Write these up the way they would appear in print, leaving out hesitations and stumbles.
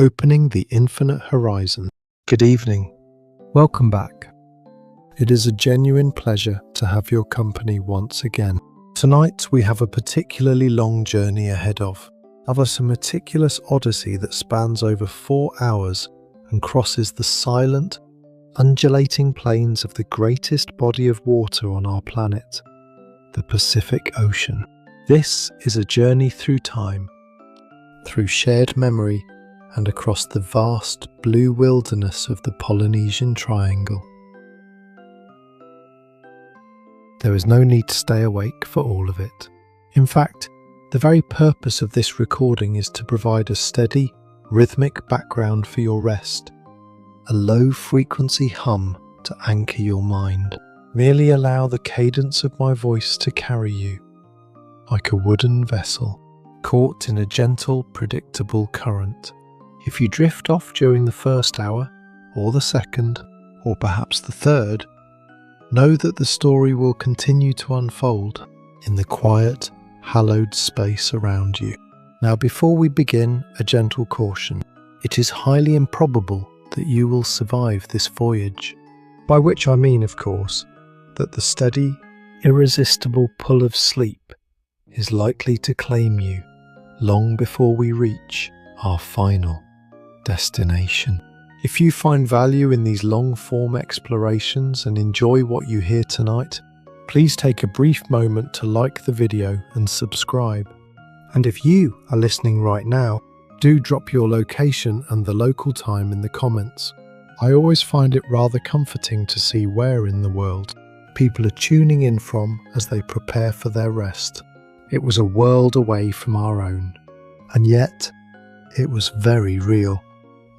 opening the infinite horizon. Good evening. Welcome back. It is a genuine pleasure to have your company once again. Tonight we have a particularly long journey ahead of us, a meticulous odyssey that spans over 4 hours and crosses the silent, undulating plains of the greatest body of water on our planet, the Pacific Ocean. This is a journey through time, through shared memory, and across the vast blue wilderness of the Polynesian Triangle. There is no need to stay awake for all of it. In fact, the very purpose of this recording is to provide a steady, rhythmic background for your rest, a low-frequency hum to anchor your mind. Merely allow the cadence of my voice to carry you, like a wooden vessel, caught in a gentle, predictable current. If you drift off during the first hour, or the second, or perhaps the third, know that the story will continue to unfold in the quiet, hallowed space around you. Now, before we begin, a gentle caution. It is highly improbable that you will survive this voyage. By which I mean, of course, that the steady, irresistible pull of sleep is likely to claim you long before we reach our final destination. If you find value in these long-form explorations and enjoy what you hear tonight, please take a brief moment to like the video and subscribe. And if you are listening right now, do drop your location and the local time in the comments. I always find it rather comforting to see where in the world people are tuning in from as they prepare for their rest. It was a world away from our own, and yet it was very real.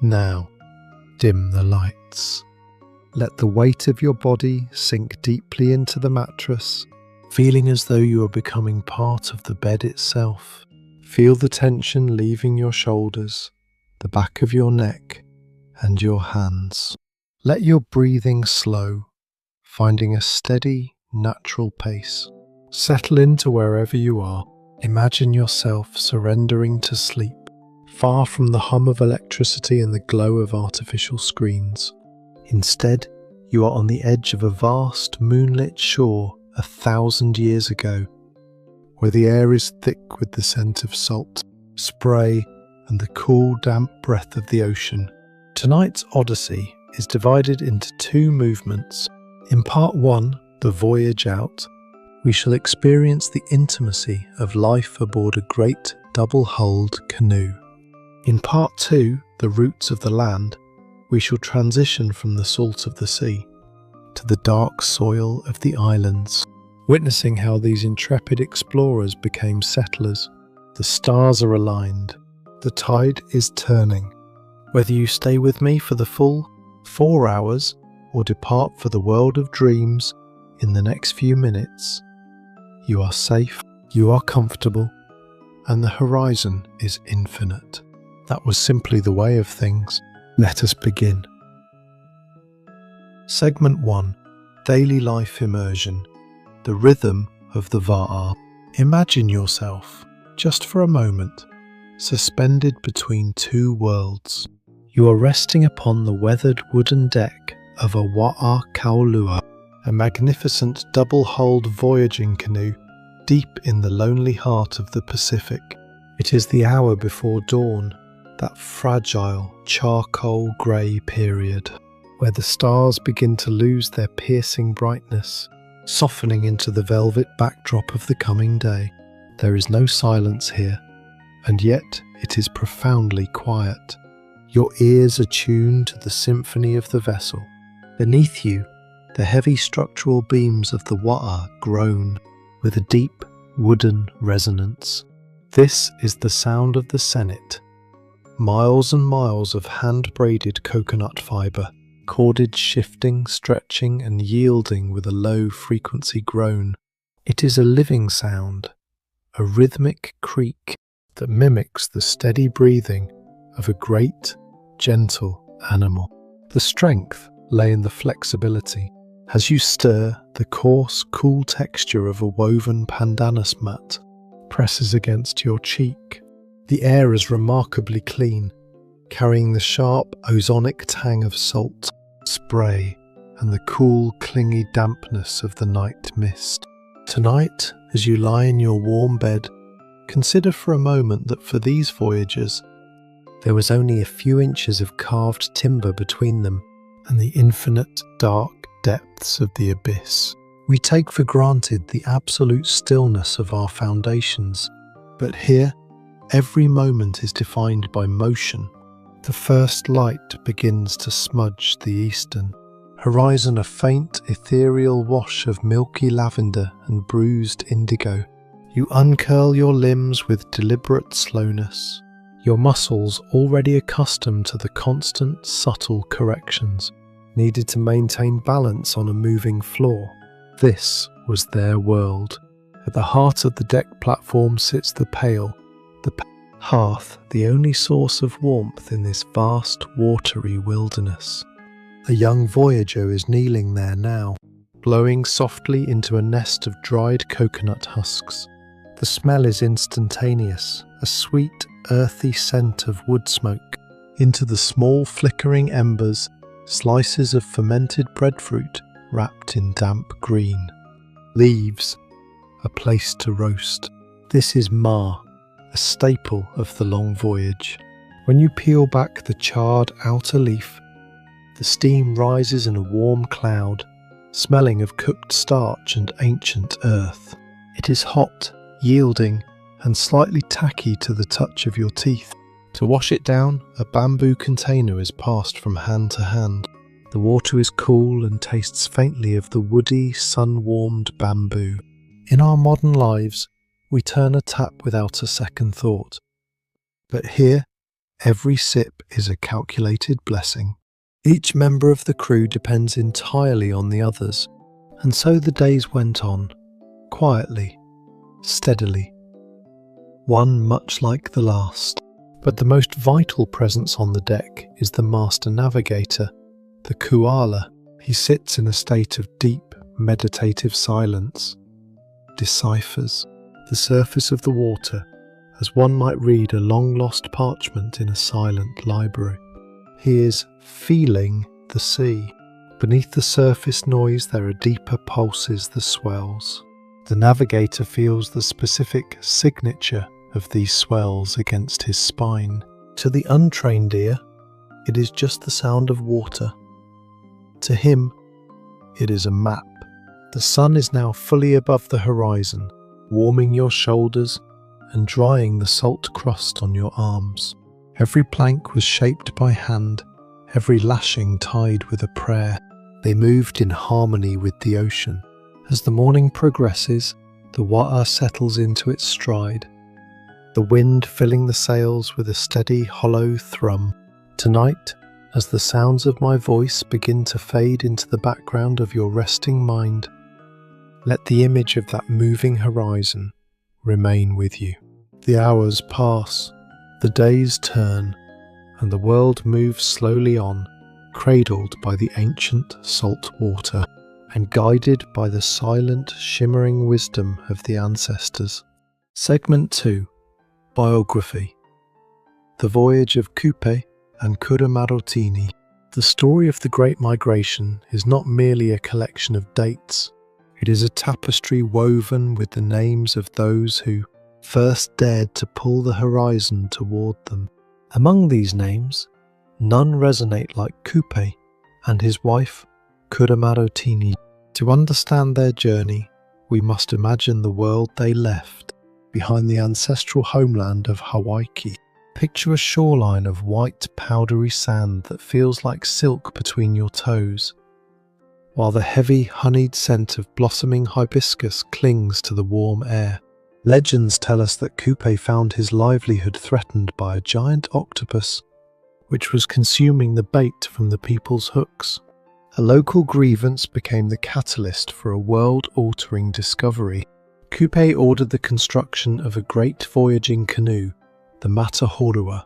Now, dim the lights. Let the weight of your body sink deeply into the mattress, feeling as though you are becoming part of the bed itself. Feel the tension leaving your shoulders, the back of your neck, and your hands. Let your breathing slow, finding a steady, natural pace. Settle into wherever you are. Imagine yourself surrendering to sleep, far from the hum of electricity and the glow of artificial screens. Instead, you are on the edge of a vast moonlit shore 1,000 years ago, where the air is thick with the scent of salt, spray, and the cool, damp breath of the ocean. Tonight's odyssey is divided into 2 movements. In part 1, the voyage out, we shall experience the intimacy of life aboard a great double-hulled canoe. In part 2, the roots of the land, we shall transition from the salt of the sea to the dark soil of the islands, witnessing how these intrepid explorers became settlers. The stars are aligned, the tide is turning. Whether you stay with me for the full 4 hours or depart for the world of dreams in the next few minutes, you are safe, you are comfortable, and the horizon is infinite. That was simply the way of things. Let us begin. Segment 1. Daily Life Immersion. The Rhythm of the Va'a. Imagine yourself, just for a moment, suspended between 2 worlds. You are resting upon the weathered wooden deck of a Hokule'a, a magnificent double-hulled voyaging canoe deep in the lonely heart of the Pacific. It is the hour before dawn, that fragile, charcoal grey period, where the stars begin to lose their piercing brightness, softening into the velvet backdrop of the coming day. There is no silence here, and yet it is profoundly quiet. Your ears are tuned to the symphony of the vessel. Beneath you, the heavy structural beams of the wa'a groan with a deep wooden resonance. This is the sound of the Senate. Miles and miles of hand-braided coconut fibre, cordage shifting, stretching and yielding with a low-frequency groan. It is a living sound, a rhythmic creak that mimics the steady breathing of a great, gentle animal. The strength lay in the flexibility. As you stir, the coarse, cool texture of a woven pandanus mat presses against your cheek. The air is remarkably clean, carrying the sharp ozonic tang of salt, spray, and the cool, clingy dampness of the night mist. Tonight, as you lie in your warm bed, consider for a moment that for these voyagers, there was only a few inches of carved timber between them and the infinite dark depths of the abyss. We take for granted the absolute stillness of our foundations, but here, every moment is defined by motion. The first light begins to smudge the eastern horizon, a faint ethereal wash of milky lavender and bruised indigo. You uncurl your limbs with deliberate slowness, your muscles already accustomed to the constant, subtle corrections needed to maintain balance on a moving floor. This was their world. At the heart of the deck platform sits the hearth, the only source of warmth in this vast, watery wilderness. A young voyager is kneeling there now, blowing softly into a nest of dried coconut husks. The smell is instantaneous, a sweet, earthy scent of wood smoke. Into the small, flickering embers, slices of fermented breadfruit wrapped in damp green. Leaves, a place to roast. This is ma, a staple of the long voyage. When you peel back the charred outer leaf, the steam rises in a warm cloud, smelling of cooked starch and ancient earth. It is hot, yielding, and slightly tacky to the touch of your teeth. To wash it down, a bamboo container is passed from hand to hand. The water is cool and tastes faintly of the woody, sun-warmed bamboo. In our modern lives, we turn a tap without a second thought. But here, every sip is a calculated blessing. Each member of the crew depends entirely on the others, and so the days went on, quietly, steadily, one much like the last. But the most vital presence on the deck is the master navigator, the Hokule'a. He sits in a state of deep, meditative silence, deciphers the surface of the water as one might read a long-lost parchment in a silent library. He is feeling the sea. Beneath the surface noise there are deeper pulses, the swells. The navigator feels the specific signature of these swells against his spine. To the untrained ear, it is just the sound of water. To him, it is a map. The sun is now fully above the horizon, warming your shoulders and drying the salt crust on your arms. Every plank was shaped by hand, every lashing tied with a prayer. They moved in harmony with the ocean. As the morning progresses, the wa'a settles into its stride, the wind filling the sails with a steady, hollow thrum. Tonight, as the sounds of my voice begin to fade into the background of your resting mind, let the image of that moving horizon remain with you. The hours pass, the days turn, and the world moves slowly on, cradled by the ancient salt water and guided by the silent, shimmering wisdom of the ancestors. Segment 2. Biography. The Voyage of Kupe and Kupe. The story of the Great Migration is not merely a collection of dates. It is a tapestry woven with the names of those who first dared to pull the horizon toward them. Among these names, none resonate like Kupe and his wife Kupe. To understand their journey, we must imagine the world they left behind the ancestral homeland of Hawaii. Picture a shoreline of white, powdery sand that feels like silk between your toes, while the heavy, honeyed scent of blossoming hibiscus clings to the warm air. Legends tell us that Kupe found his livelihood threatened by a giant octopus, which was consuming the bait from the people's hooks. A local grievance became the catalyst for a world-altering discovery. Kupe ordered the construction of a great voyaging canoe, the Matahorua.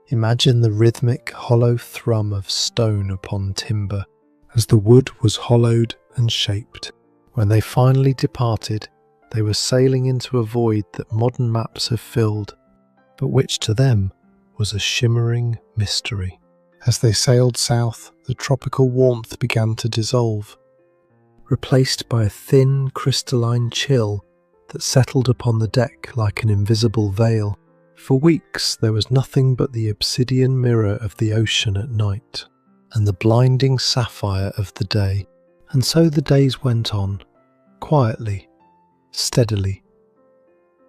Imagine the rhythmic, hollow thrum of stone upon timber, as the wood was hollowed and shaped. When they finally departed, they were sailing into a void that modern maps have filled, but which to them was a shimmering mystery. As they sailed south, the tropical warmth began to dissolve, replaced by a thin, crystalline chill that settled upon the deck like an invisible veil. For weeks there was nothing but the obsidian mirror of the ocean at night, and the blinding sapphire of the day. And so the days went on, quietly, steadily,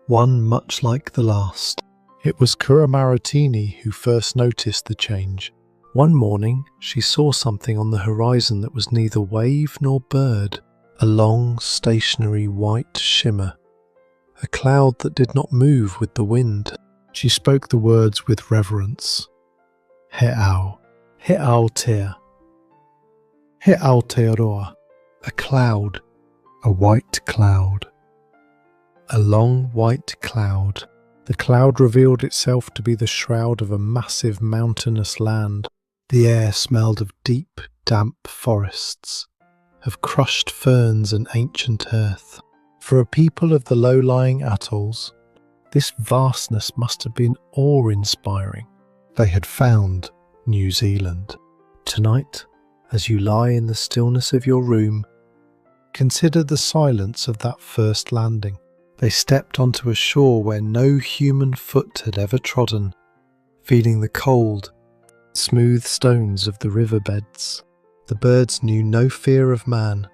one much like the last. It was Kuramaratini who first noticed the change. One morning she saw something on the horizon that was neither wave nor bird, a long, stationary white shimmer, a cloud that did not move with the wind. She spoke the words with reverence. He'au, He'au Tea, He'au Tearoa, a cloud, a white cloud, a long white cloud. The cloud revealed itself to be the shroud of a massive mountainous land. The air smelled of deep, damp forests, of crushed ferns and ancient earth. For a people of the low-lying atolls, this vastness must have been awe-inspiring. They had found New Zealand. Tonight, as you lie in the stillness of your room, consider the silence of that first landing. They stepped onto a shore where no human foot had ever trodden, feeling the cold, smooth stones of the riverbeds. The birds knew no fear of man.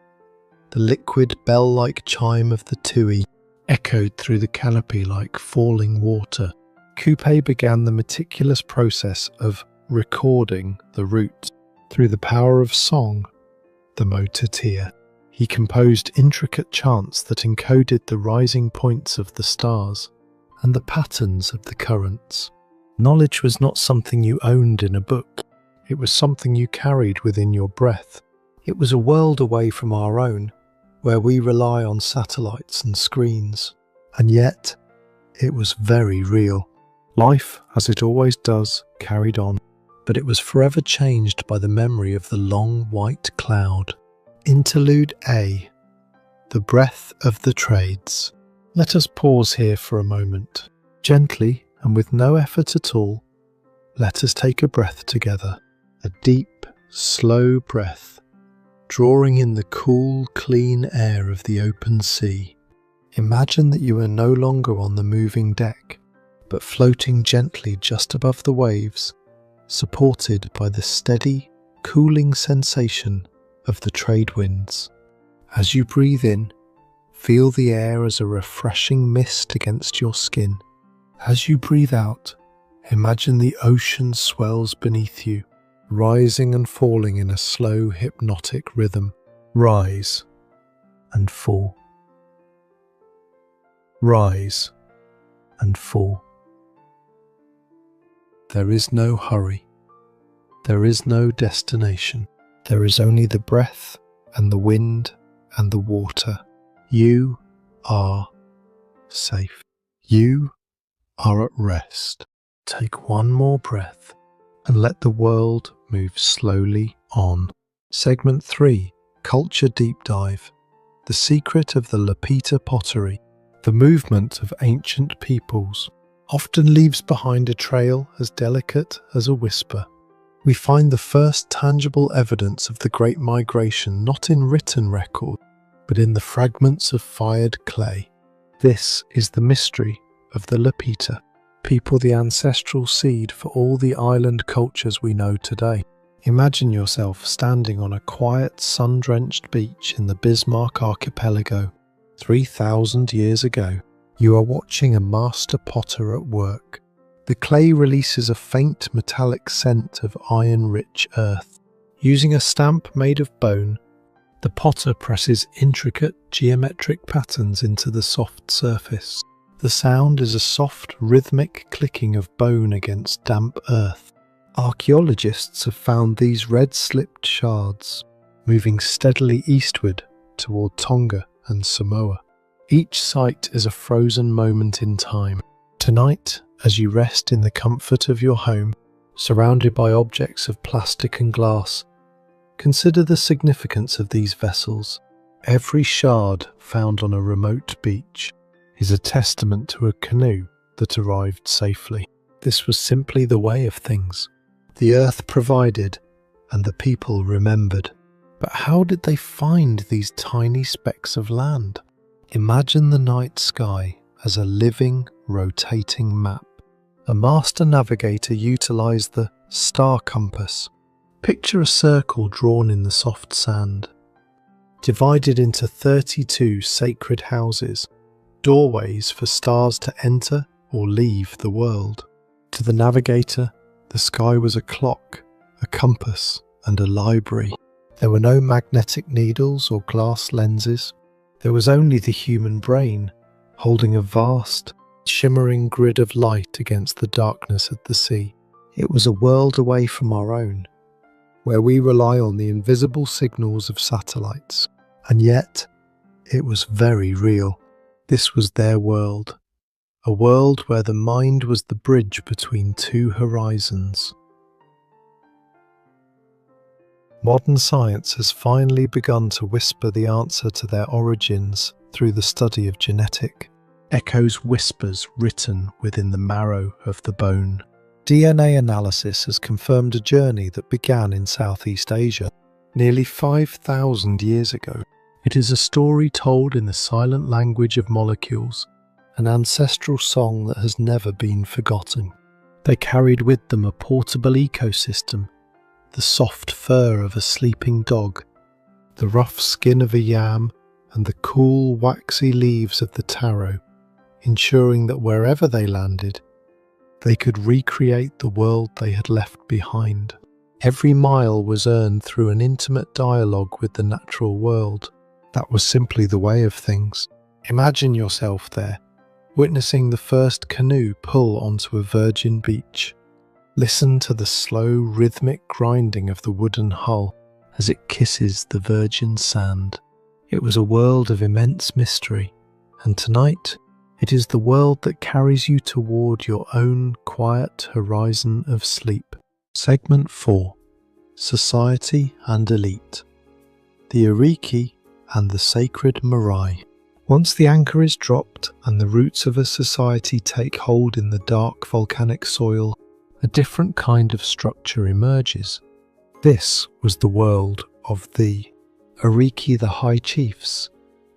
The liquid bell-like chime of the tui echoed through the canopy like falling water. Kupe began the meticulous process of recording the route. Through the power of song, the motatia, he composed intricate chants that encoded the rising points of the stars and the patterns of the currents. Knowledge was not something you owned in a book. It was something you carried within your breath. It was a world away from our own, where we rely on satellites and screens. And yet, it was very real. Life, as it always does, carried on, but it was forever changed by the memory of the long white cloud. Interlude A. The breath of the trades. Let us pause here for a moment. Gently and with no effort at all, let us take a breath together. A deep, slow breath, drawing in the cool, clean air of the open sea. Imagine that you are no longer on the moving deck, but floating gently just above the waves, supported by the steady, cooling sensation of the trade winds. As you breathe in, feel the air as a refreshing mist against your skin. As you breathe out, imagine the ocean swells beneath you, rising and falling in a slow, hypnotic rhythm. Rise and fall. Rise and fall. There is no hurry. There is no destination. There is only the breath and the wind and the water. You are safe. You are at rest. Take one more breath and let the world move slowly on. Segment 3. Culture Deep Dive. The secret of the Lapita pottery. The movement of ancient peoples often leaves behind a trail as delicate as a whisper. We find the first tangible evidence of the Great Migration not in written record, but in the fragments of fired clay. This is the mystery of the Lapita, people the ancestral seed for all the island cultures we know today. Imagine yourself standing on a quiet, sun-drenched beach in the Bismarck archipelago. 3,000 years ago, you are watching a master potter at work. The clay releases a faint metallic scent of iron-rich earth. Using a stamp made of bone, the potter presses intricate geometric patterns into the soft surface. The sound is a soft, rhythmic clicking of bone against damp earth. Archaeologists have found these red-slipped shards, moving steadily eastward toward Tonga and Samoa. Each site is a frozen moment in time. Tonight, as you rest in the comfort of your home, surrounded by objects of plastic and glass, consider the significance of these vessels. Every shard found on a remote beach is a testament to a canoe that arrived safely. This was simply the way of things. The earth provided, and the people remembered. But how did they find these tiny specks of land? Imagine the night sky as a living, rotating map. A master navigator utilized the star compass. Picture a circle drawn in the soft sand, divided into 32 sacred houses, doorways for stars to enter or leave the world. To the navigator, the sky was a clock, a compass, and a library. There were no magnetic needles or glass lenses. There was only the human brain, holding a vast, shimmering grid of light against the darkness of the sea. It was a world away from our own, where we rely on the invisible signals of satellites. And yet, it was very real. This was their world, a world where the mind was the bridge between two horizons. Modern science has finally begun to whisper the answer to their origins through the study of genetic echoes, whispers written within the marrow of the bone. DNA analysis has confirmed a journey that began in Southeast Asia nearly 5,000 years ago. It is a story told in the silent language of molecules, an ancestral song that has never been forgotten. They carried with them a portable ecosystem, the soft fur of a sleeping dog, the rough skin of a yam, and the cool, waxy leaves of the taro, ensuring that wherever they landed, they could recreate the world they had left behind. Every mile was earned through an intimate dialogue with the natural world. That was simply the way of things. Imagine yourself there, witnessing the first canoe pull onto a virgin beach. Listen to the slow, rhythmic grinding of the wooden hull as it kisses the virgin sand. It was a world of immense mystery, and tonight, it is the world that carries you toward your own quiet horizon of sleep. Segment 4. Society and Elite. The Ariki and the Sacred Marae. Once the anchor is dropped and the roots of a society take hold in the dark volcanic soil, a different kind of structure emerges. This was the world of the Ariki, the High Chiefs,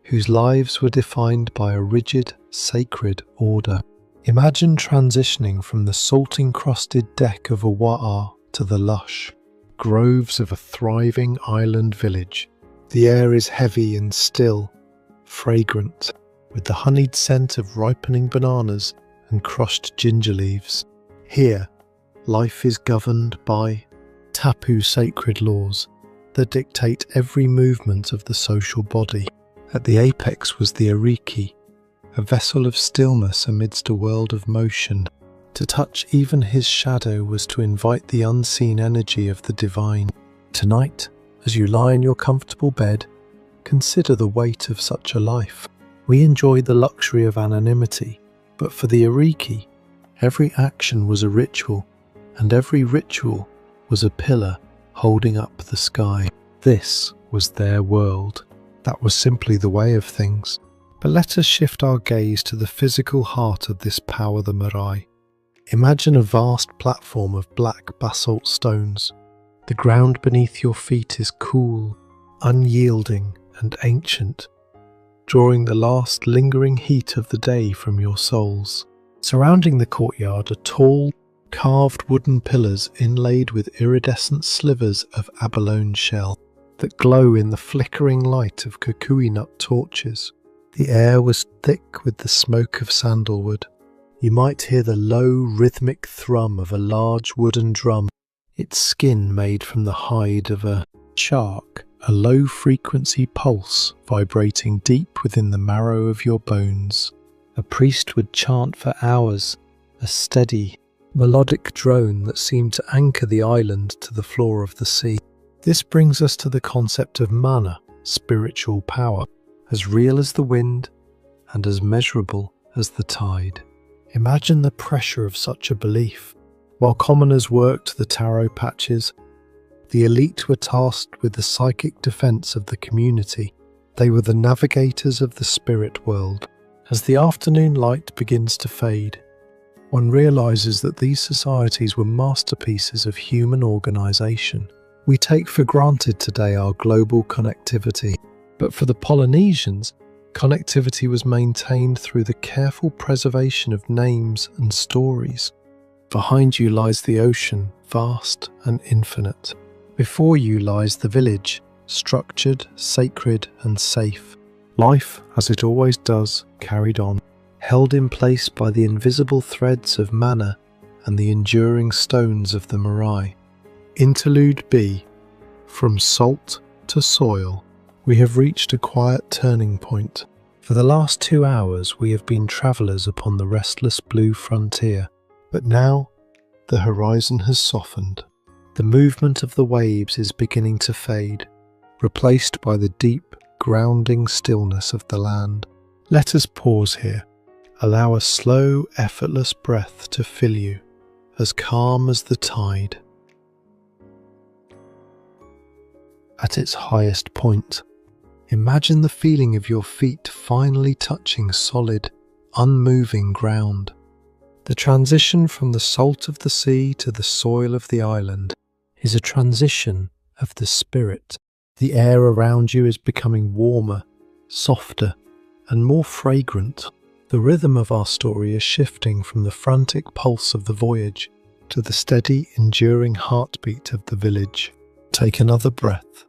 whose lives were defined by a rigid, sacred order. Imagine transitioning from the salt-encrusted deck of a wa'a to the lush groves of a thriving island village. The air is heavy and still, fragrant, with the honeyed scent of ripening bananas and crushed ginger leaves. Here, life is governed by tapu sacred laws that dictate every movement of the social body. At the apex was the Ariki, a vessel of stillness amidst a world of motion. To touch even his shadow was to invite the unseen energy of the divine. Tonight, as you lie in your comfortable bed, consider the weight of such a life. We enjoy the luxury of anonymity, but for the Ariki, every action was a ritual, and every ritual was a pillar holding up the sky. This was their world. That was simply the way of things. But let us shift our gaze to the physical heart of this power, the marae. Imagine a vast platform of black basalt stones. The ground beneath your feet is cool, unyielding, and ancient, drawing the last lingering heat of the day from your souls. Surrounding the courtyard are tall, carved wooden pillars inlaid with iridescent slivers of abalone shell that glow in the flickering light of kukui nut torches. The air was thick with the smoke of sandalwood. You might hear the low, rhythmic thrum of a large wooden drum, its skin made from the hide of a shark, a low-frequency pulse vibrating deep within the marrow of your bones. A priest would chant for hours, a steady, melodic drone that seemed to anchor the island to the floor of the sea. This brings us to the concept of mana, spiritual power, as real as the wind and as measurable as the tide. Imagine the pressure of such a belief. While commoners worked the taro patches, the elite were tasked with the psychic defense of the community. They were the navigators of the spirit world. As the afternoon light begins to fade, one realizes that these societies were masterpieces of human organization. We take for granted today our global connectivity, but for the Polynesians, connectivity was maintained through the careful preservation of names and stories. Behind you lies the ocean, vast and infinite. Before you lies the village, structured, sacred and safe. Life, as it always does, carried on, held in place by the invisible threads of mana and the enduring stones of the marae. Interlude B. From salt to soil. We have reached a quiet turning point. For the last 2 hours we have been travellers upon the restless blue frontier, but now the horizon has softened. The movement of the waves is beginning to fade, replaced by the deep, grounding stillness of the land. Let us pause here. Allow a slow, effortless breath to fill you, as calm as the tide. At its highest point, imagine the feeling of your feet finally touching solid, unmoving ground. The transition from the salt of the sea to the soil of the island is a transition of the spirit. The air around you is becoming warmer, softer, and more fragrant. The rhythm of our story is shifting from the frantic pulse of the voyage to the steady, enduring heartbeat of the village. Take another breath,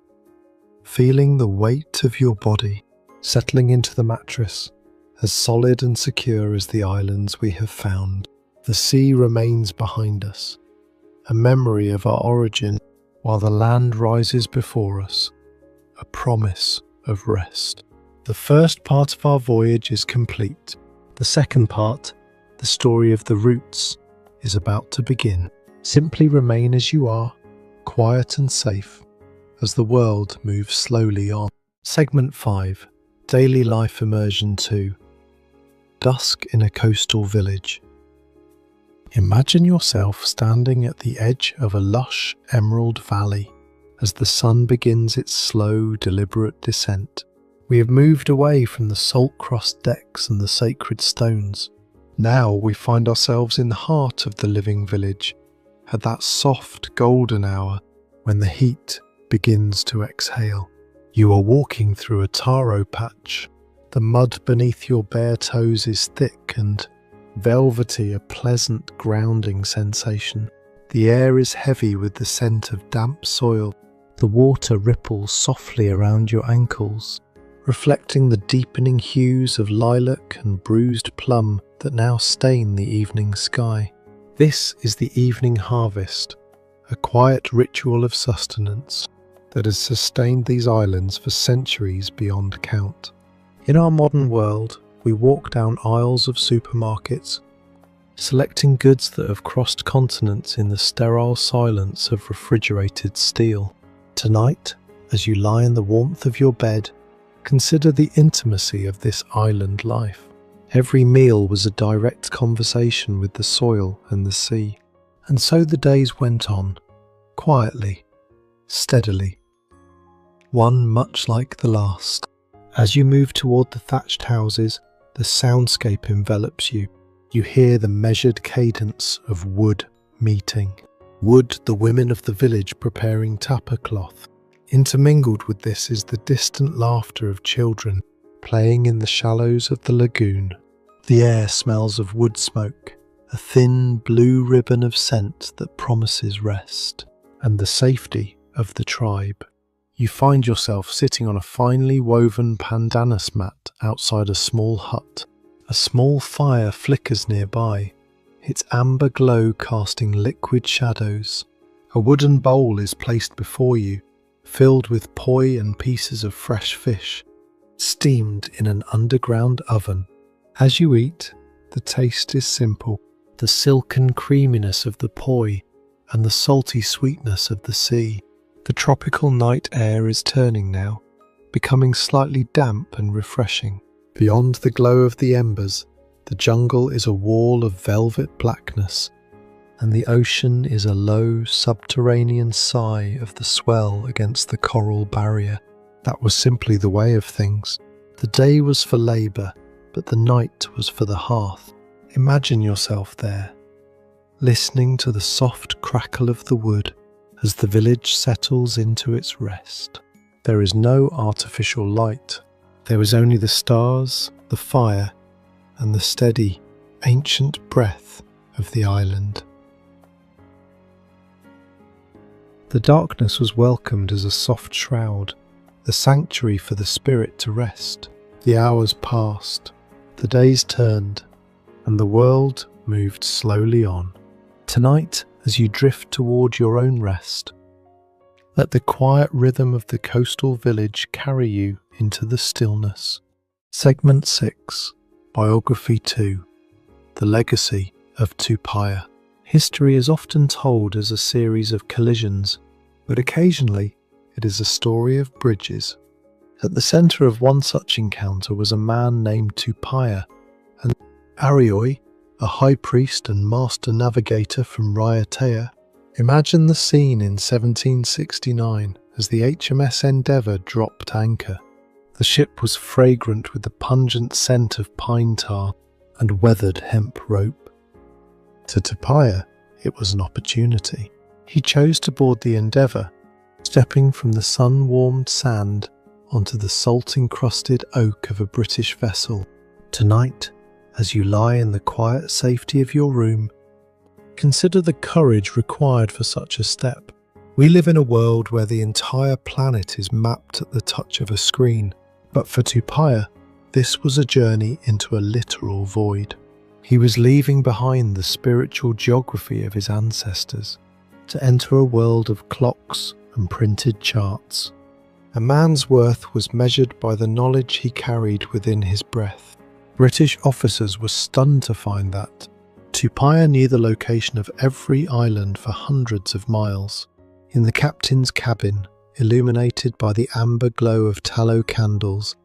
feeling the weight of your body settling into the mattress, as solid and secure as the islands we have found. The sea remains behind us, a memory of our origin, while the land rises before us, a promise of rest. The first part of our voyage is complete. The second part, the story of the roots, is about to begin. Simply remain as you are, quiet and safe, as the world moves slowly on. Segment 5, Daily Life Immersion 2. Dusk in a coastal village. Imagine yourself standing at the edge of a lush emerald valley as the sun begins its slow, deliberate descent. We have moved away from the salt-crossed decks and the sacred stones. Now we find ourselves in the heart of the living village, at that soft, golden hour when the heat begins to exhale. You are walking through a taro patch. The mud beneath your bare toes is thick and velvety, a pleasant grounding sensation. The air is heavy with the scent of damp soil. The water ripples softly around your ankles, reflecting the deepening hues of lilac and bruised plum that now stain the evening sky. This is the evening harvest, a quiet ritual of sustenance that has sustained these islands for centuries beyond count. In our modern world, we walk down aisles of supermarkets, selecting goods that have crossed continents in the sterile silence of refrigerated steel. Tonight, as you lie in the warmth of your bed, consider the intimacy of this island life. Every meal was a direct conversation with the soil and the sea. And so the days went on, quietly, steadily, one much like the last. As you move toward the thatched houses, the soundscape envelops you. You hear the measured cadence of wood meeting. Wood, the women of the village preparing tapa cloth. Intermingled with this is the distant laughter of children playing in the shallows of the lagoon. The air smells of wood smoke, a thin blue ribbon of scent that promises rest, and the safety of the tribe. You find yourself sitting on a finely woven pandanus mat outside a small hut. A small fire flickers nearby, its amber glow casting liquid shadows. A wooden bowl is placed before you, filled with poi and pieces of fresh fish, steamed in an underground oven. As you eat, the taste is simple. The silken creaminess of the poi and the salty sweetness of the sea. The tropical night air is turning now, becoming slightly damp and refreshing. Beyond the glow of the embers, the jungle is a wall of velvet blackness, and the ocean is a low, subterranean sigh of the swell against the coral barrier. That was simply the way of things. The day was for labour, but the night was for the hearth. Imagine yourself there, listening to the soft crackle of the wood as the village settles into its rest. There is no artificial light. There is only the stars, the fire, and the steady, ancient breath of the island. The darkness was welcomed as a soft shroud, the sanctuary for the spirit to rest. The hours passed, the days turned, and the world moved slowly on. Tonight, as you drift toward your own rest, let the quiet rhythm of the coastal village carry you into the stillness. Segment 6, Biography 2, The Legacy of Tupaia. History is often told as a series of collisions, but occasionally it is a story of bridges. At the centre of one such encounter was a man named Tupaia, and Arioi, a high priest and master navigator from Raiatea. Imagine the scene in 1769 as the HMS Endeavour dropped anchor. The ship was fragrant with the pungent scent of pine tar and weathered hemp rope. To Tupaia, it was an opportunity. He chose to board the Endeavour, stepping from the sun-warmed sand onto the salt-encrusted oak of a British vessel. Tonight, as you lie in the quiet safety of your room, consider the courage required for such a step. We live in a world where the entire planet is mapped at the touch of a screen, but for Tupaia, this was a journey into a literal void. He was leaving behind the spiritual geography of his ancestors to enter a world of clocks and printed charts. A man's worth was measured by the knowledge he carried within his breath. British officers were stunned to find that Tupaia knew the location of every island for hundreds of miles. In the captain's cabin, illuminated by the amber glow of tallow candles,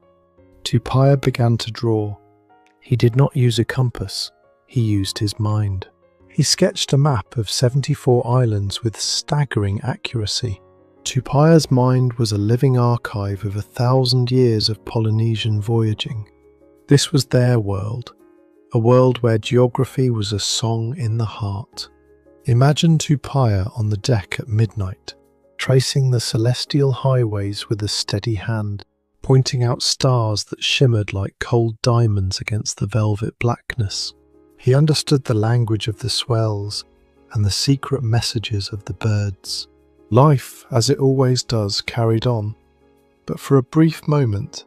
Tupaia began to draw. He did not use a compass, he used his mind. He sketched a map of 74 islands with staggering accuracy. Tupaia's mind was a living archive of 1,000 years of Polynesian voyaging. This was their world, a world where geography was a song in the heart. Imagine Tupaia on the deck at midnight, tracing the celestial highways with a steady hand, pointing out stars that shimmered like cold diamonds against the velvet blackness. He understood the language of the swells and the secret messages of the birds. Life, as it always does, carried on, but for a brief moment,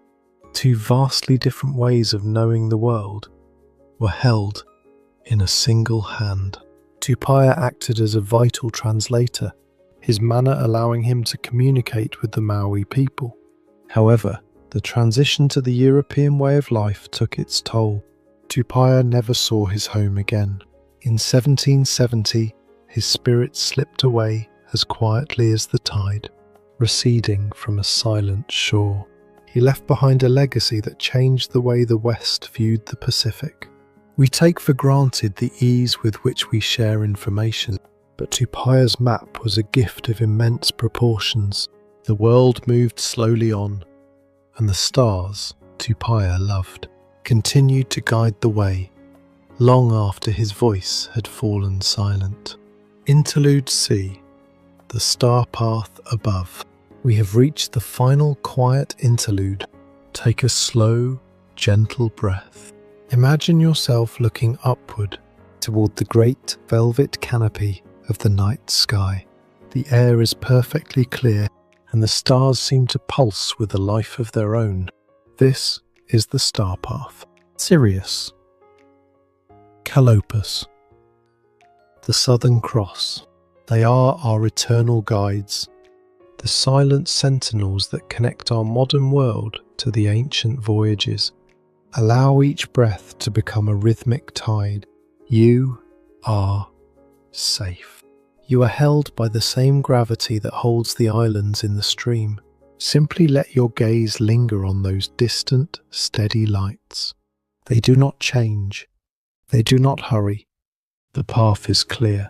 two vastly different ways of knowing the world were held in a single hand. Tupaia acted as a vital translator, his manner allowing him to communicate with the Maori people. However, the transition to the European way of life took its toll. Tupaia never saw his home again. In 1770, his spirit slipped away as quietly as the tide, receding from a silent shore. He left behind a legacy that changed the way the West viewed the Pacific. We take for granted the ease with which we share information, but Tupaia's map was a gift of immense proportions. The world moved slowly on, and the stars Tupaia loved continued to guide the way, long after his voice had fallen silent. Interlude C, the star path above. We have reached the final quiet interlude. Take a slow, gentle breath. Imagine yourself looking upward toward the great velvet canopy of the night sky. The air is perfectly clear, and the stars seem to pulse with a life of their own. This is the star path. Sirius, Calopus, the Southern Cross. They are our eternal guides, the silent sentinels that connect our modern world to the ancient voyages. Allow each breath to become a rhythmic tide. You are safe. You are held by the same gravity that holds the islands in the stream. Simply let your gaze linger on those distant, steady lights. They do not change. They do not hurry. The path is clear.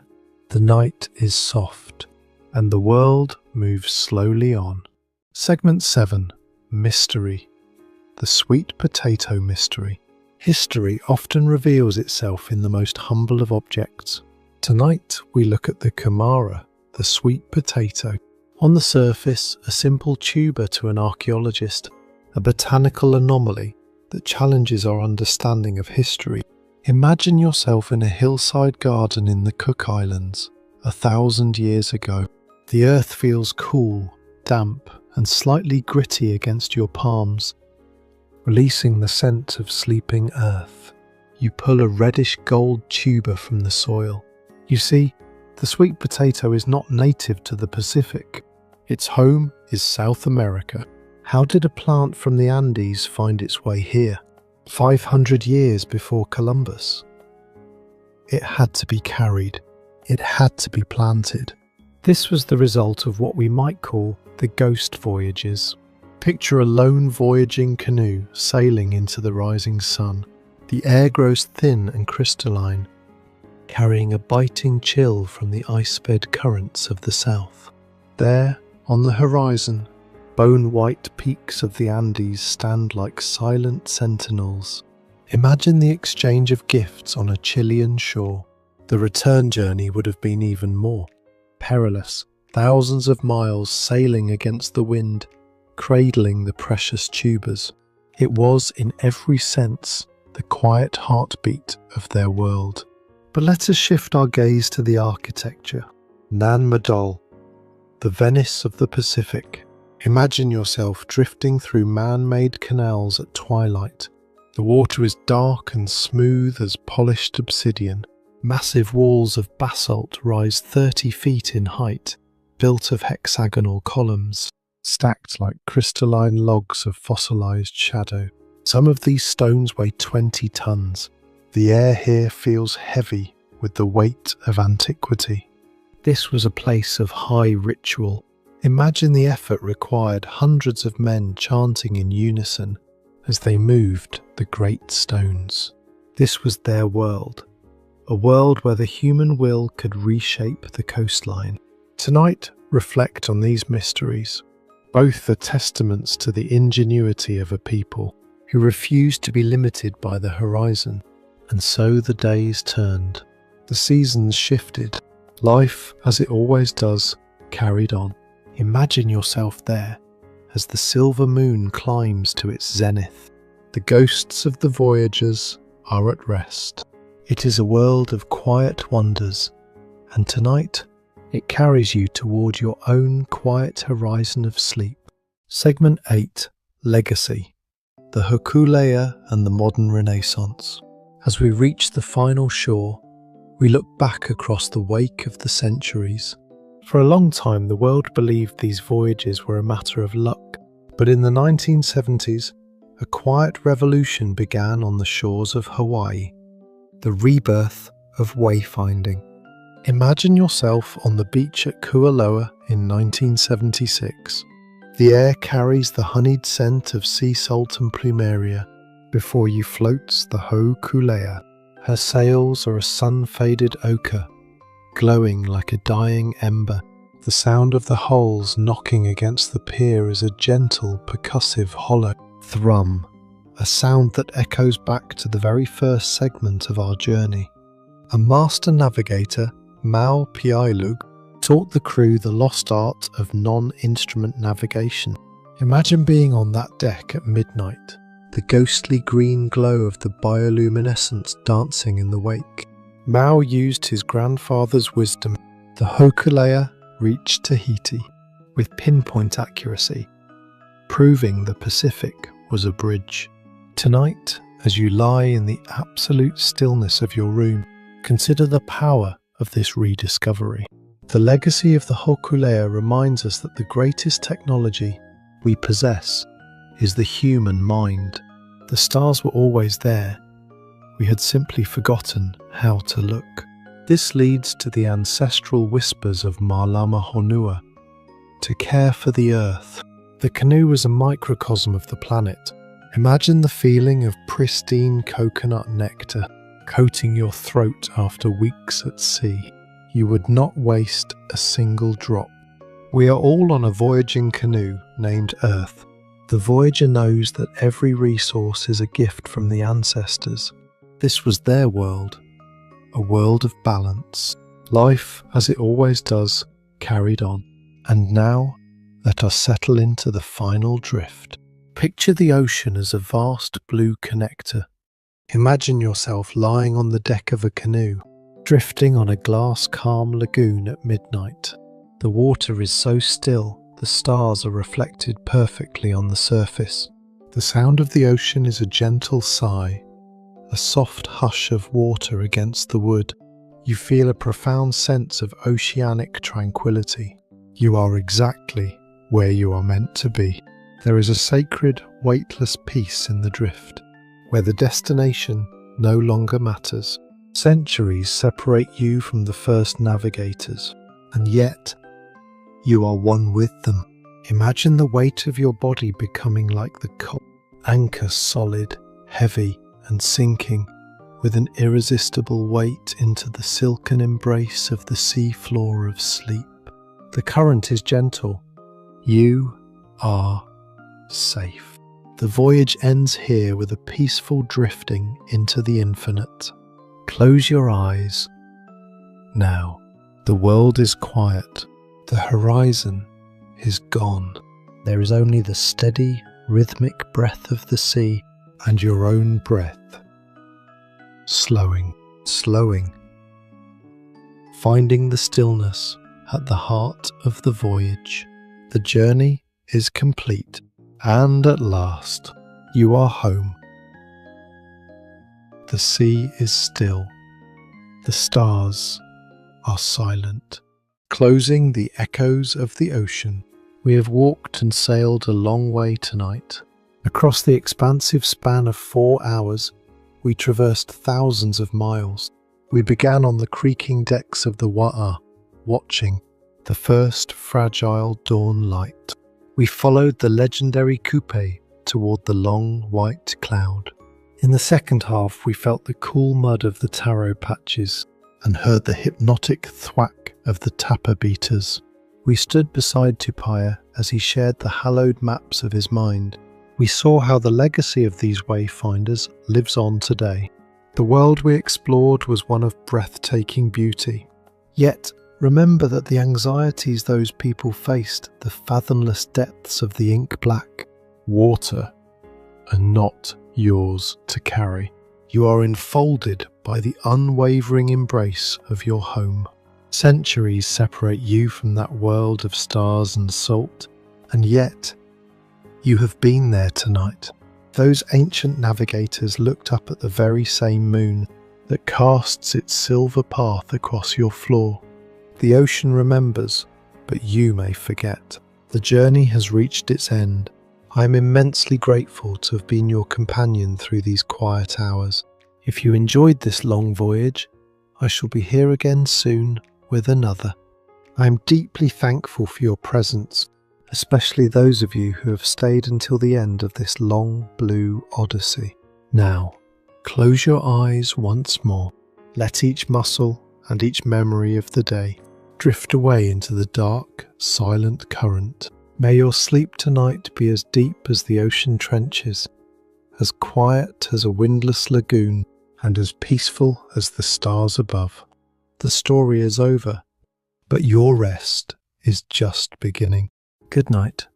The night is soft. And the world moves slowly on. Segment 7. Mystery. The sweet potato mystery. History often reveals itself in the most humble of objects. Tonight, we look at the camara, the sweet potato. On the surface, a simple tuber to an archaeologist, a botanical anomaly that challenges our understanding of history. Imagine yourself in a hillside garden in the Cook Islands, 1,000 years ago. The earth feels cool, damp, and slightly gritty against your palms, releasing the scent of sleeping earth. You pull a reddish gold tuber from the soil. You see, the sweet potato is not native to the Pacific. Its home is South America. How did a plant from the Andes find its way here? 500 years before Columbus. It had to be carried. It had to be planted. This was the result of what we might call the ghost voyages. Picture a lone voyaging canoe sailing into the rising sun. The air grows thin and crystalline, carrying a biting chill from the ice-fed currents of the south. There, on the horizon, bone-white peaks of the Andes stand like silent sentinels. Imagine the exchange of gifts on a Chilean shore. The return journey would have been even more perilous, thousands of miles sailing against the wind, cradling the precious tubers. It was, in every sense, the quiet heartbeat of their world. But let us shift our gaze to the architecture. Nan Madol, the Venice of the Pacific. Imagine yourself drifting through man-made canals at twilight. The water is dark and smooth as polished obsidian. Massive walls of basalt rise 30 feet in height, built of hexagonal columns, stacked like crystalline logs of fossilized shadow. Some of these stones weigh 20 tons. The air here feels heavy with the weight of antiquity. This was a place of high ritual. Imagine the effort required, hundreds of men chanting in unison as they moved the great stones. This was their world, a world where the human will could reshape the coastline. Tonight, reflect on these mysteries. Both are testaments to the ingenuity of a people who refused to be limited by the horizon. And so the days turned. The seasons shifted. Life, as it always does, carried on. Imagine yourself there, as the silver moon climbs to its zenith. The ghosts of the voyagers are at rest. It is a world of quiet wonders, and tonight it carries you toward your own quiet horizon of sleep. Segment 8. Legacy. The Hokule'a and the Modern Renaissance. As we reach the final shore, we look back across the wake of the centuries. For a long time, the world believed these voyages were a matter of luck, but in the 1970s, a quiet revolution began on the shores of Hawaii, the rebirth of wayfinding. Imagine yourself on the beach at Kualoa in 1976. The air carries the honeyed scent of sea salt and plumeria. Before you floats the Hokule'a. Her sails are a sun-faded ochre, glowing like a dying ember. The sound of the hulls knocking against the pier is a gentle, percussive, hollow thrum, a sound that echoes back to the very first segment of our journey. A master navigator, Mau Piailug, taught the crew the lost art of non-instrument navigation. Imagine being on that deck at midnight, the ghostly green glow of the bioluminescence dancing in the wake. Mau used his grandfather's wisdom. The Hokule'a reached Tahiti with pinpoint accuracy, proving the Pacific was a bridge. Tonight, as you lie in the absolute stillness of your room, consider the power of this rediscovery. The legacy of the Hokule'a reminds us that the greatest technology we possess is the human mind. The stars were always there. We had simply forgotten how to look. This leads to the ancestral whispers of Malama Honua, to care for the earth. The canoe was a microcosm of the planet. Imagine the feeling of pristine coconut nectar coating your throat after weeks at sea. You would not waste a single drop. We are all on a voyaging canoe named Earth, The voyager knows that every resource is a gift from the ancestors. This was their world, a world of balance. Life, as it always does, carried on. And now, let us settle into the final drift. Picture the ocean as a vast blue connector. Imagine yourself lying on the deck of a canoe, drifting on a glass calm lagoon at midnight. The water is so still, the stars are reflected perfectly on the surface. The sound of the ocean is a gentle sigh, a soft hush of water against the wood. You feel a profound sense of oceanic tranquility. You are exactly where you are meant to be. There is a sacred, weightless peace in the drift, where the destination no longer matters. Centuries separate you from the first navigators, and yet you are one with them. Imagine the weight of your body becoming like the anchor, solid, heavy, and sinking with an irresistible weight into the silken embrace of the sea floor of sleep. The current is gentle. You are safe. The voyage ends here with a peaceful drifting into the infinite. Close your eyes. Now, the world is quiet. The horizon is gone. There is only the steady, rhythmic breath of the sea and your own breath. Slowing, finding the stillness at the heart of the voyage. The journey is complete, and at last you are home. The sea is still. The stars are silent. Closing the echoes of the ocean, we have walked and sailed a long way tonight. Across the expansive span of 4 hours, we traversed thousands of miles. We began on the creaking decks of the Wa'a, watching the first fragile dawn light. We followed the legendary Kupe toward the long white cloud. In the second half, we felt the cool mud of the taro patches and heard the hypnotic thwack of the tapa beaters. We stood beside Tupaia as he shared the hallowed maps of his mind. We saw how the legacy of these wayfinders lives on today. The world we explored was one of breathtaking beauty. Yet, remember that the anxieties those people faced, the fathomless depths of the ink black water, are not yours to carry. You are enfolded by the unwavering embrace of your home. Centuries separate you from that world of stars and salt, and yet you have been there tonight. Those ancient navigators looked up at the very same moon that casts its silver path across your floor. The ocean remembers, but you may forget. The journey has reached its end. I am immensely grateful to have been your companion through these quiet hours. If you enjoyed this long voyage, I shall be here again soon with another. I am deeply thankful for your presence, especially those of you who have stayed until the end of this long blue odyssey. Now, close your eyes once more. Let each muscle and each memory of the day drift away into the dark, silent current. May your sleep tonight be as deep as the ocean trenches, as quiet as a windless lagoon, and as peaceful as the stars above. The story is over, but your rest is just beginning. Good night.